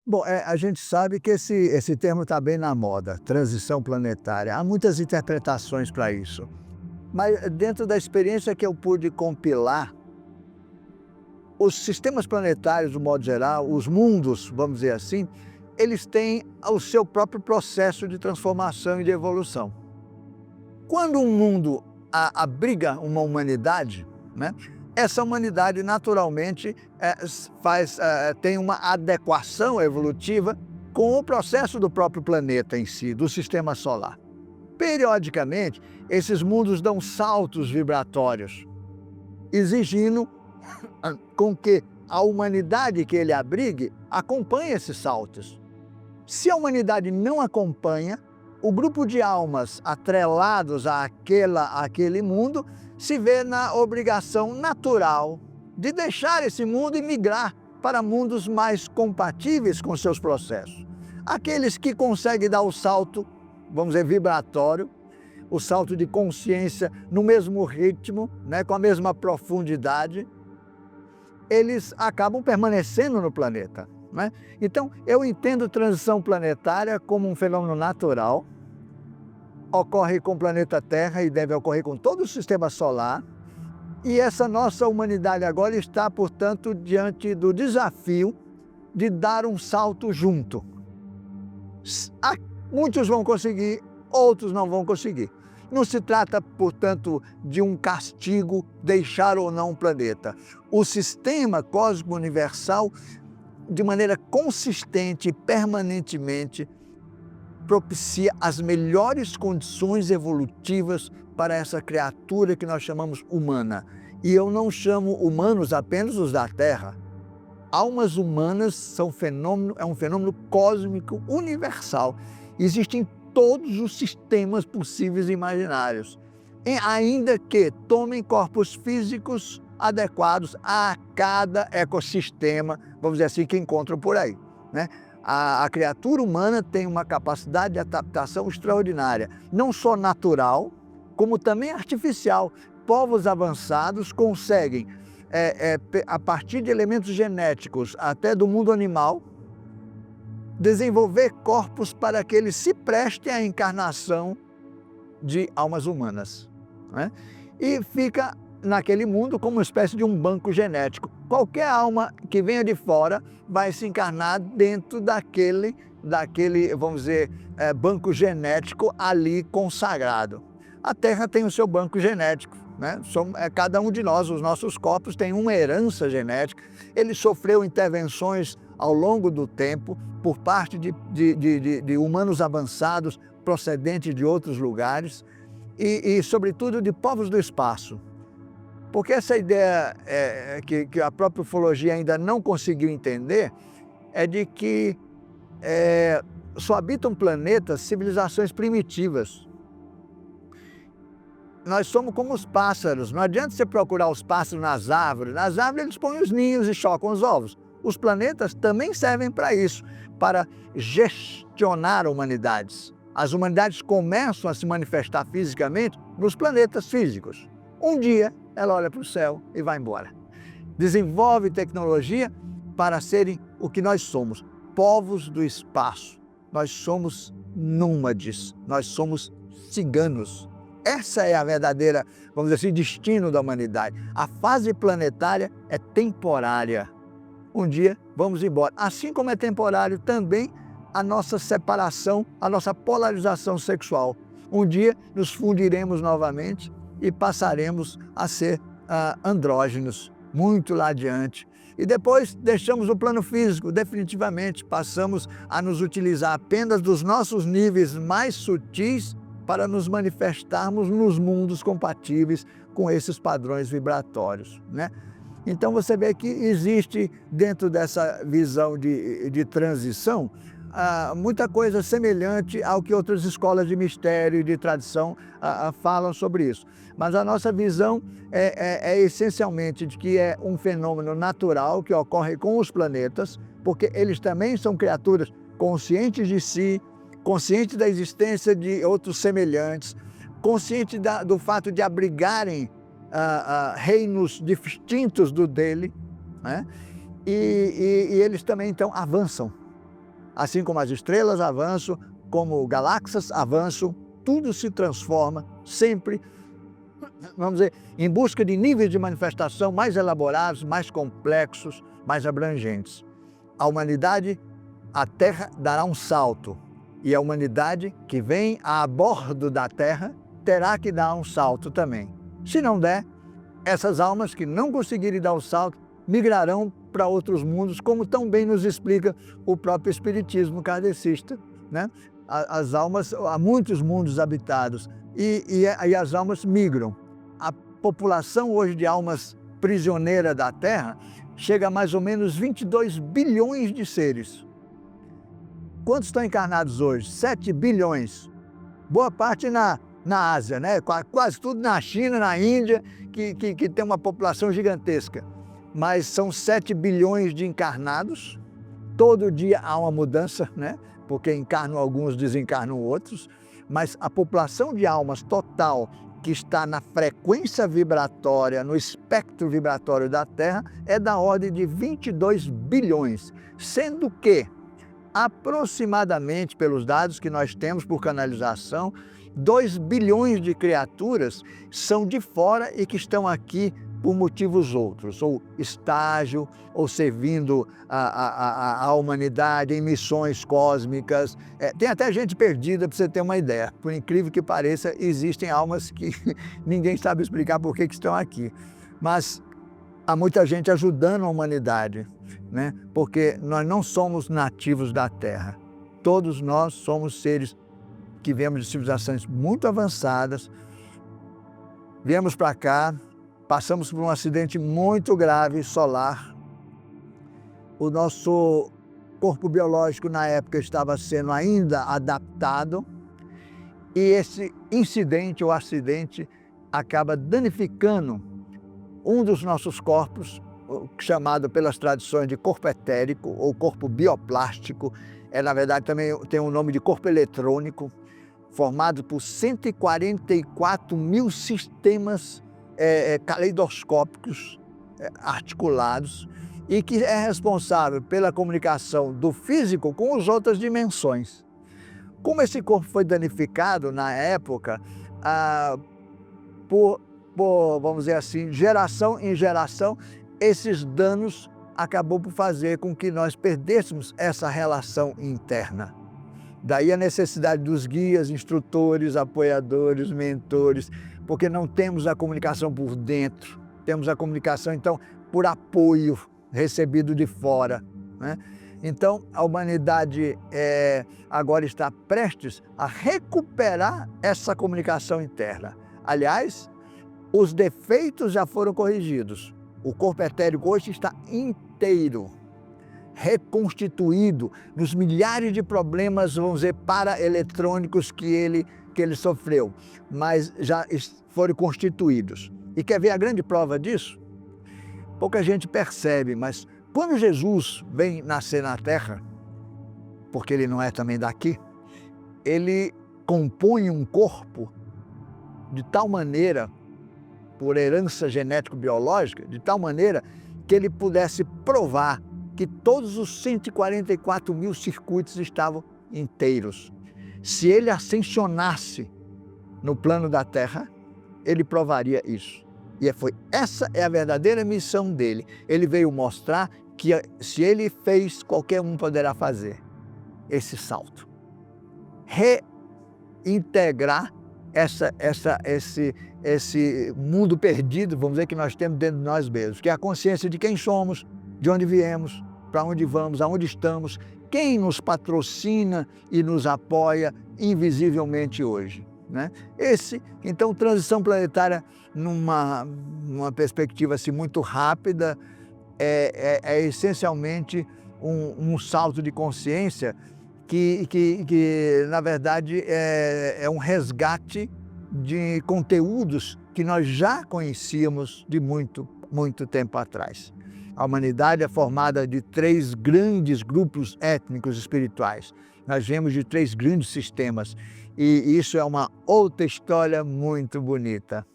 Bom, a gente sabe que esse termo está bem na moda, transição planetária. Há muitas interpretações para isso. Mas dentro da experiência que eu pude compilar, os sistemas planetários, do modo geral, os mundos, vamos dizer assim, eles têm o seu próprio processo de transformação e de evolução. Quando um mundo abriga uma humanidade, né, essa humanidade naturalmente tem uma adequação evolutiva com o processo do próprio planeta em si, do sistema solar. Periodicamente, esses mundos dão saltos vibratórios, exigindo com que a humanidade que ele abrigue acompanhe esses saltos. Se a humanidade não acompanha, o grupo de almas atrelados àquele mundo se vê na obrigação natural de deixar esse mundo e migrar para mundos mais compatíveis com seus processos. Aqueles que conseguem dar o salto, vamos dizer, vibratório, o salto de consciência no mesmo ritmo, né, com a mesma profundidade, eles acabam permanecendo no planeta, né? Então, eu entendo transição planetária como um fenômeno natural, ocorre com o planeta Terra e deve ocorrer com todo o sistema solar, e essa nossa humanidade agora está, portanto, diante do desafio de dar um salto junto. Muitos vão conseguir, outros não vão conseguir. Não se trata, portanto, de um castigo deixar ou não o planeta. O sistema cósmico universal, de maneira consistente e permanentemente, propicia as melhores condições evolutivas para essa criatura que nós chamamos humana. E eu não chamo humanos apenas os da Terra. Almas humanas é um fenômeno cósmico universal. Existe em todos os sistemas possíveis e imaginários, ainda que tomem corpos físicos adequados a cada ecossistema, vamos dizer assim, que encontram por aí, né? A criatura humana tem uma capacidade de adaptação extraordinária, não só natural, como também artificial. Povos avançados conseguem, a partir de elementos genéticos até do mundo animal, desenvolver corpos para que eles se prestem à encarnação de almas humanas, né? E fica naquele mundo como uma espécie de um banco genético. Qualquer alma que venha de fora vai se encarnar dentro daquele vamos dizer, banco genético ali consagrado. A Terra tem o seu banco genético, né? Cada um de nós, os nossos corpos, tem uma herança genética. Ele sofreu intervenções ao longo do tempo por parte de humanos avançados procedentes de outros lugares e sobretudo, de povos do espaço. Porque essa ideia que a própria ufologia ainda não conseguiu entender é de que só habitam planetas civilizações primitivas. Nós somos como os pássaros. Não adianta você procurar os pássaros nas árvores. Nas árvores eles põem os ninhos e chocam os ovos. Os planetas também servem para isso, para gestionar humanidades. As humanidades começam a se manifestar fisicamente nos planetas físicos. Um dia ela olha para o céu e vai embora. Desenvolve tecnologia para serem o que nós somos, povos do espaço. Nós somos nômades, nós somos ciganos. Essa é a verdadeira, vamos dizer assim, destino da humanidade. A fase planetária é temporária. Um dia vamos embora. Assim como é temporário também a nossa separação, a nossa polarização sexual. Um dia nos fundiremos novamente e passaremos a ser andrógenos, muito lá adiante. E depois deixamos o plano físico, definitivamente passamos a nos utilizar apenas dos nossos níveis mais sutis para nos manifestarmos nos mundos compatíveis com esses padrões vibratórios, né? Então você vê que existe dentro dessa visão de transição muita coisa semelhante ao que outras escolas de mistério e de tradição falam sobre isso. Mas a nossa visão é essencialmente de que é um fenômeno natural que ocorre com os planetas, porque eles também são criaturas conscientes de si, conscientes da existência de outros semelhantes, conscientes do fato de abrigarem reinos distintos do dele, né? E eles também, então, avançam. Assim como as estrelas avançam, como galáxias avançam, tudo se transforma sempre, vamos dizer, em busca de níveis de manifestação mais elaborados, mais complexos, mais abrangentes. A humanidade, a Terra dará um salto, e a humanidade que vem a bordo da Terra terá que dar um salto também. Se não der, essas almas que não conseguirem dar o salto migrarão para outros mundos, como tão bem nos explica o próprio Espiritismo kardecista, né? As almas, há muitos mundos habitados e as almas migram. A população hoje de almas prisioneiras da Terra chega a mais ou menos 22 bilhões de seres. Quantos estão encarnados hoje? 7 bilhões. Boa parte na Ásia, né? Quase tudo na China, na Índia, que tem uma população gigantesca. Mas são 7 bilhões de encarnados. Todo dia há uma mudança, né? Porque encarnam alguns, desencarnam outros. Mas a população de almas total que está na frequência vibratória, no espectro vibratório da Terra, é da ordem de 22 bilhões. Sendo que, aproximadamente, pelos dados que nós temos por canalização, 2 bilhões de criaturas são de fora e que estão aqui por motivos outros, ou estágio, ou servindo a humanidade em missões cósmicas. Tem até gente perdida, para você ter uma ideia. Por incrível que pareça, existem almas que ninguém sabe explicar por que estão aqui. Mas há muita gente ajudando a humanidade, né? Porque nós não somos nativos da Terra. Todos nós somos seres que viemos de civilizações muito avançadas, viemos para cá, passamos por um acidente muito grave solar. O nosso corpo biológico na época estava sendo ainda adaptado e esse incidente ou acidente acaba danificando um dos nossos corpos, chamado pelas tradições de corpo etérico ou corpo bioplástico. Na verdade, também tem o nome de corpo eletrônico, formado por 144 mil sistemas caleidoscópicos articulados e que é responsável pela comunicação do físico com as outras dimensões. Como esse corpo foi danificado na época, vamos dizer assim, geração em geração, esses danos acabou por fazer com que nós perdêssemos essa relação interna. Daí a necessidade dos guias, instrutores, apoiadores, mentores, porque não temos a comunicação por dentro, temos a comunicação, então, por apoio recebido de fora, né? Então, a humanidade agora está prestes a recuperar essa comunicação interna. Aliás, os defeitos já foram corrigidos. O corpo etérico hoje está inteiro, reconstituído nos milhares de problemas, vamos dizer, paraeletrônicos que ele sofreu, mas já foram constituídos. E quer ver a grande prova disso? Pouca gente percebe, mas quando Jesus vem nascer na Terra, porque ele não é também daqui, ele compõe um corpo de tal maneira, por herança genético-biológica, de tal maneira que ele pudesse provar que todos os 144 mil circuitos estavam inteiros. Se ele ascensionasse no plano da Terra, ele provaria isso. E essa é a verdadeira missão dele. Ele veio mostrar que se ele fez, qualquer um poderá fazer esse salto. Reintegrar esse mundo perdido, vamos dizer, que nós temos dentro de nós mesmos, que é a consciência de quem somos, de onde viemos, para onde vamos, aonde estamos, quem nos patrocina e nos apoia invisivelmente hoje, né? Então, transição planetária numa perspectiva assim, muito rápida, é essencialmente um salto de consciência que na verdade, é um resgate de conteúdos que nós já conhecíamos de muito, muito tempo atrás. A humanidade é formada de 3 grandes grupos étnicos espirituais. Nós viemos de 3 grandes sistemas e isso é uma outra história muito bonita.